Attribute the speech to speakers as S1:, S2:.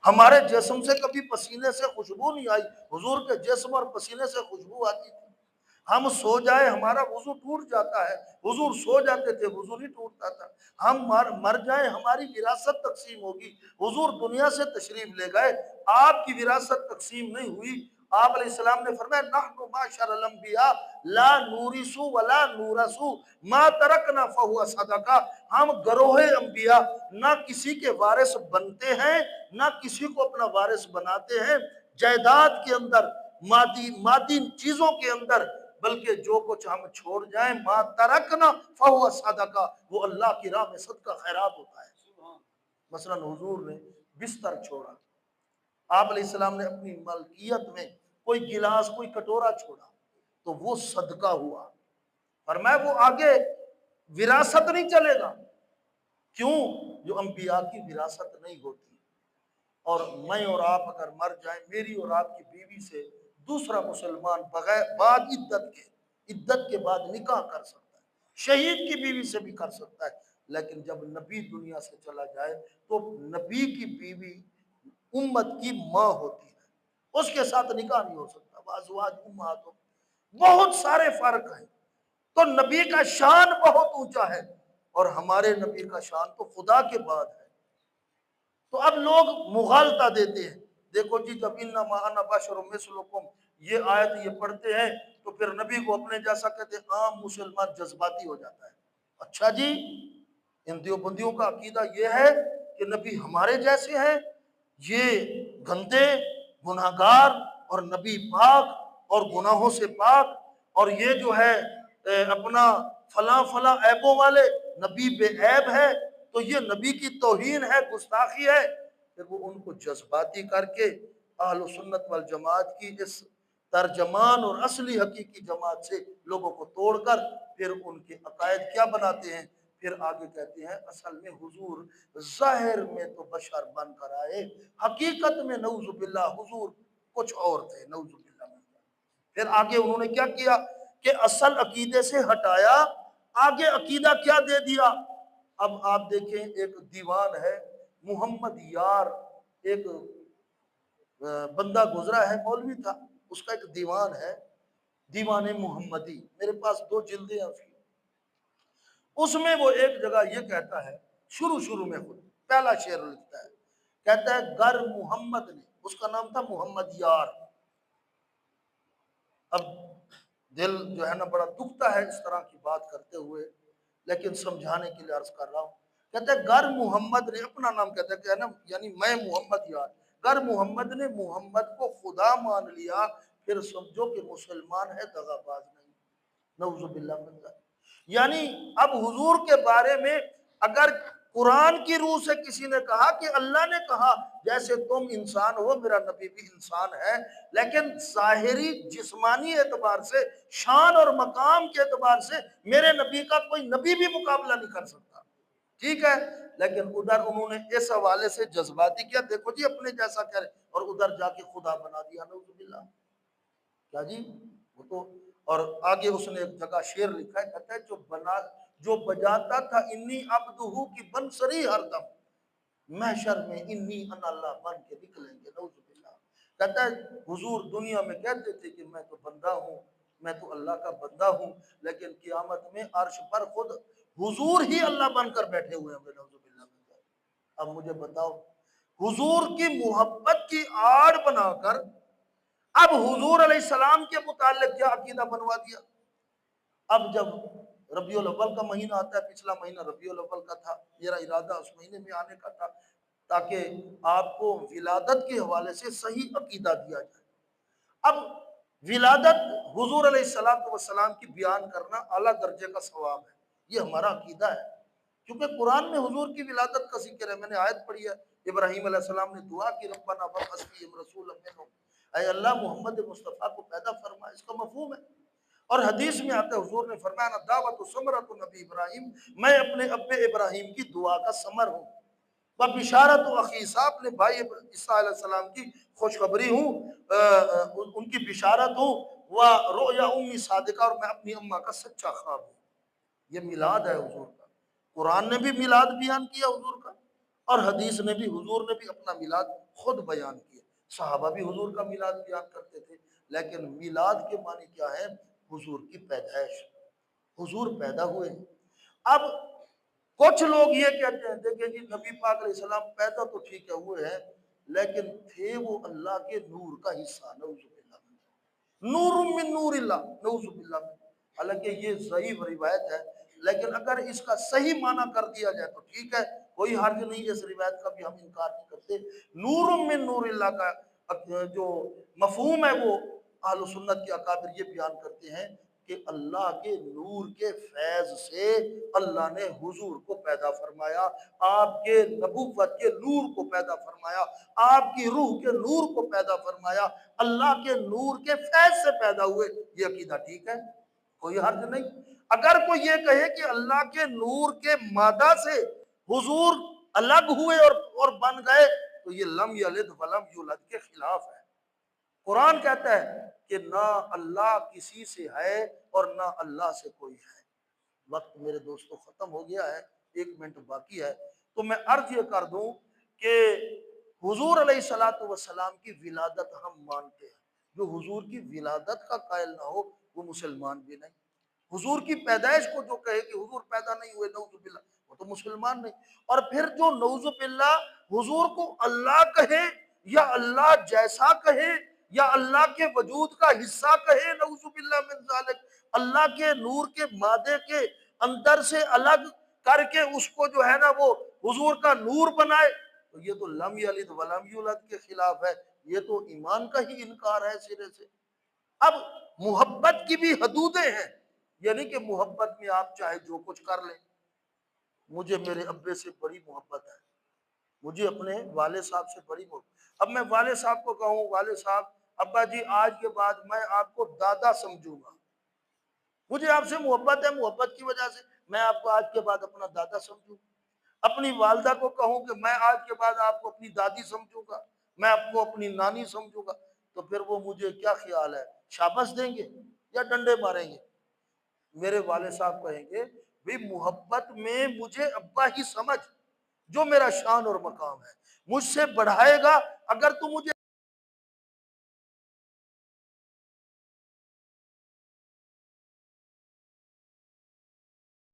S1: ہمارے جسم سے کبھی پسینے سے خوشبو نہیں آئی، حضور کے جسم اور پسینے سے خوشبو آتی تھی۔ ہم سو جائے ہمارا وضو ٹوٹ جاتا ہے، حضور سو جاتے تھے وضو نہیں ٹوٹتا تھا۔ ہم مر جائیں ہماری وراثت تقسیم ہوگی، حضور دنیا سے تشریف لے گئے، آپ کی وراثت تقسیم نہیں ہوئی۔ آپ علیہ السلام نے فرمایا نحن معاشر الانبیاء لا نورث ولا نورث ما ترکنا فهو صدقہ، ہم گروہ انبیاء نہ کسی کے وارث بنتے ہیں نہ کسی کو اپنا وارث بناتے ہیں جائیداد کے اندر، مادی چیزوں کے اندر، بلکہ جو کچھ ہم چھوڑ جائیں ما ترکنا فهو صدقہ، وہ اللہ کی راہ میں صدقہ خیرات ہوتا ہے۔ مثلا حضور نے بستر چھوڑا، آپ علیہ السلام نے اپنی ملکیت میں کوئی گلاس کوئی کٹورا چھوڑا تو وہ صدقہ ہوا، فرمایا وہ آگے وراثت نہیں چلے گا، کیوں؟ جو انبیاء کی وراثت نہیں ہوتی۔ اور میں اور آپ اگر مر جائیں، میری اور آپ کی بیوی سے دوسرا مسلمان بغیر بعد عدت کے بعد نکاح کر سکتا ہے، شہید کی بیوی سے بھی کر سکتا ہے، لیکن جب نبی دنیا سے چلا جائے تو نبی کی بیوی امت کی ماں ہوتی ہے، اس کے ساتھ نکاح نہیں ہو سکتا۔ وازواج امہاتہم، بہت سارے فرق ہیں۔ تو نبی کا شان بہت اونچا ہے اور ہمارے نبی کا شان تو خدا کے بعد ہے۔ تو اب لوگ مغالطہ دیتے ہیں، دیکھو جی جب انما انا بشر مثلکم یہ آیت یہ پڑھتے ہیں تو پھر نبی کو اپنے جیسا کہتے ہیں، عام مسلمان جذباتی ہو جاتا ہے۔ اچھا جی، ان دیوبندیوں کا عقیدہ یہ ہے کہ نبی ہمارے جیسے ہیں، یہ گندے گناہگار اور نبی پاک اور گناہوں سے پاک، اور یہ جو ہے اپنا فلاں فلاں عیبوں والے، نبی بے عیب ہے، تو یہ نبی کی توہین ہے، گستاخی ہے۔ پھر وہ ان کو جذباتی کر کے اہل سنت والجماعت کی اس ترجمان اور اصلی حقیقی جماعت سے لوگوں کو توڑ کر پھر ان کے عقائد کیا بناتے ہیں، پھر آگے کہتے ہیں اصل میں حضور ظاہر میں تو بشر بن کر آئے، حقیقت میں نعوذ باللہ حضور کچھ اور تھے، نعوذ باللہ۔ پھر آگے انہوں نے کیا کیا کہ اصل عقیدے سے ہٹایا، آگے عقیدہ کیا دے دیا۔ اب آپ دیکھیں ایک دیوان ہے محمد یار، ایک بندہ گزرا ہے مولوی تھا، اس کا ایک دیوان ہے دیوان محمدی، میرے پاس 2 جلدیں ہیں اس میں وہ ایک جگہ یہ کہتا ہے، شروع میں خود پہلا شعر لکھتا ہے، کہتا ہے گر محمد نے، اس کا نام تھا محمد یار۔ اب دل جو ہے نا بڑا دکھتا ہے اس طرح کی بات کرتے ہوئے، لیکن سمجھانے کے لیے عرض کر رہا ہوں۔ کہتا ہے گر محمد نے، اپنا نام کہتا ہے کہ یعنی میں محمد یار، گر محمد نے محمد کو خدا مان لیا، پھر سمجھو کہ مسلمان ہے دغا باز نہیں، نعوذ باللہ من ذلک۔ یعنی اب حضور کے بارے میں اگر قرآن کی روح سے کسی نے کہا کہ اللہ نے کہا جیسے تم انسان ہو میرا نبی بھی انسان ہے، لیکن ظاہری جسمانی اعتبار سے، شان اور مقام کے اعتبار سے میرے نبی کا کوئی نبی بھی مقابلہ نہیں کر سکتا، ٹھیک ہے، لیکن ادھر انہوں نے اس حوالے سے جذباتی کیا، دیکھو جی اپنے جیسا کہہ رہے، اور ادھر جا کے خدا بنا دیا، نعوذ باللہ۔ کیا جی وہ تو، اور آگے اس نے ایک جگہ شعر لکھا ہے، کہتا ہے جو بجاتا تھا انی عبدہو کی بنسری ہر دم، محشر میں انی انا اللہ بن کے نکلیں گے، نعوذ باللہ۔ کہتا ہے حضور دنیا میں کہتے تھے کہ میں تو بندہ ہوں، میں تو اللہ کا بندہ ہوں، لیکن قیامت میں عرش پر خود حضور ہی اللہ بن کر بیٹھے ہوئے ہیں، نعوذ باللہ۔ اب مجھے بتاؤ حضور کی محبت کی آڑ بنا کر اب حضور علیہ السلام کے متعلق کیا عقیدہ بنوا دیا۔ اب جب ربیع الاول کا مہینہ آتا ہے، پچھلا مہینہ ربیع الاول کا تھا، میرا ارادہ اس مہینے میں آنے کا تھا تاکہ آپ کو ولادت کے حوالے سے صحیح عقیدہ دیا جائے۔ اب ولادت حضور علیہ السلام کی بیان کرنا اعلیٰ درجے کا ثواب ہے، یہ ہمارا عقیدہ ہے، کیونکہ قرآن میں حضور کی ولادت کا ذکر ہے، میں نے آیت پڑھی ہے، ابراہیم علیہ السلام نے دعا کی ربنا وابعث فیہم رسولا منہم، اے اللہ محمد مصطفیٰ کو پیدا فرما، اس کا مفہوم ہے۔ اور حدیث میں آتا ہے حضور نے فرمایا دعوت ثمرۃ نبی ابراہیم، میں اپنے اب ابراہیم کی دعا کا ثمر ہوں، بشارت اخی عیسیٰ، اپنے بھائی عیسیٰ علیہ السلام کی خوشخبری ہوں، ان کی بشارت ہوں، ورؤیا امی صادقہ، اور میں اپنی اماں کا سچا خواب ہوں۔ یہ میلاد ہے حضور کا، قرآن نے بھی میلاد بیان کیا حضور کا، اور حدیث نے بھی، حضور نے بھی اپنا میلاد خود بیان کیا، صحابہ بھی حضور کا میلاد بیان کرتے تھے، لیکن میلاد کے معنی کیا ہے؟ حضور کی پیدائش، حضور پیدا ہوئے۔ اب کچھ لوگ یہ کہتے ہیں، دیکھیں جی نبی پاک علیہ السلام پیدا تو ٹھیک ہے ہوئے ہیں، لیکن تھے وہ اللہ کے نور کا حصہ، نعوذ باللہ، نور من نور اللہ، نعوذ باللہ۔ حالانکہ یہ ضعیف روایت ہے، لیکن اگر اس کا صحیح معنی کر دیا جائے تو ٹھیک ہے، کوئی حرج نہیں، اس روایت کا بھی ہم انکار نہیں کرتے۔ نور من نور اللہ کا جو مفہوم ہے وہ اہل سنت کے اکابر یہ بیان کرتے ہیں کہ اللہ کے نور کے فیض سے اللہ نے حضور کو پیدا فرمایا، آپ کے نبوت کے نور کو پیدا فرمایا، آپ کی روح کے نور کو پیدا فرمایا، اللہ کے نور کے فیض سے پیدا ہوئے۔ یہ عقیدہ ٹھیک ہے، کوئی حرج نہیں۔ اگر کوئی یہ کہے کہ اللہ کے نور کے مادہ سے حضور الگ ہوئے اور بن گئے، تو یہ لم یلد ولم یولد کے خلاف ہے۔ قرآن کہتا ہے کہ نہ اللہ کسی سے ہے اور نہ اللہ سے کوئی ہے۔ وقت میرے دوستو ختم ہو گیا ہے، 1 منٹ باقی ہے، تو میں عرض یہ کر دوں کہ حضور علیہ السلام کی ولادت ہم مانتے ہیں، جو حضور کی ولادت کا قائل نہ ہو وہ مسلمان بھی نہیں۔ حضور کی پیدائش کو جو کہے کہ حضور پیدا نہیں ہوئے، نعوذ باللہ، وہ تو مسلمان نہیں۔ اور پھر جو نعوذ باللہ حضور کو اللہ کہے یا اللہ جیسا کہے یا اللہ کے وجود کا حصہ کہے، نعوذ باللہ من ذالک، اللہ کے نور کے مادے کے اندر سے الگ کر کے اس کو جو ہے نا وہ حضور کا نور بنائے، تو یہ تو لم یلد ولم یولد کے خلاف ہے، یہ تو ایمان کا ہی انکار ہے سرے سے۔ اب محبت کی بھی حدودیں ہیں، یعنی کہ محبت میں آپ چاہے جو کچھ کر لیں۔ مجھے میرے ابے سے بڑی محبت ہے، مجھے اپنے والد صاحب سے بڑی محبت، اب میں والد صاحب کو کہوں والد صاحب ابا جی آج کے بعد میں آپ کو دادا سمجھوں گا، مجھے آپ سے محبت ہے، محبت کی وجہ سے میں آپ کو آج کے بعد اپنا دادا سمجھوں گا۔ اپنی والدہ کو کہوں کہ میں آج کے بعد آپ کو اپنی دادی سمجھوں گا، میں آپ کو اپنی نانی سمجھوں گا، تو پھر وہ مجھے کیا خیال ہے، شاباش دیں گے یا ڈنڈے ماریں گے؟ میرے والد صاحب کہیں گے بھی محبت میں مجھے ابا ہی سمجھ، جو میرا شان اور مقام ہے، مجھ سے بڑھائے گا اگر تو مجھے